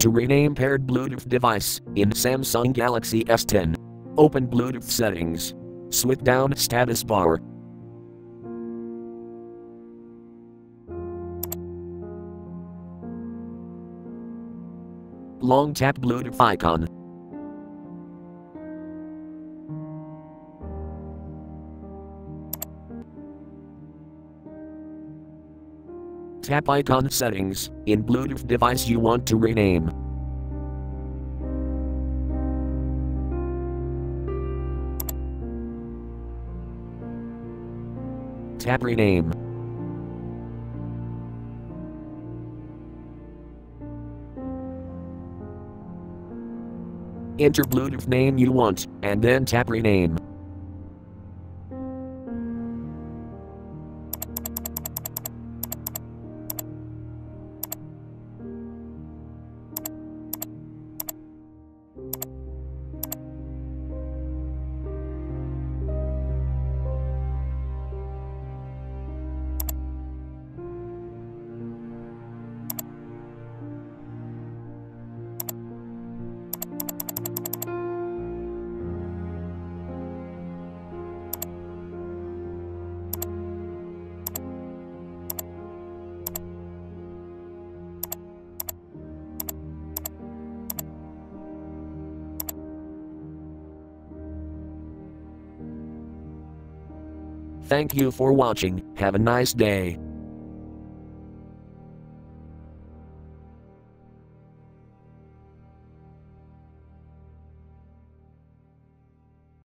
to rename paired Bluetooth device in Samsung Galaxy S10. Open Bluetooth settings. Swipe down status bar. Long tap Bluetooth icon. Tap icon settings in Bluetooth device you want to rename. Tap rename. Enter Bluetooth name you want, and then tap rename. Thank you for watching. Have a nice day.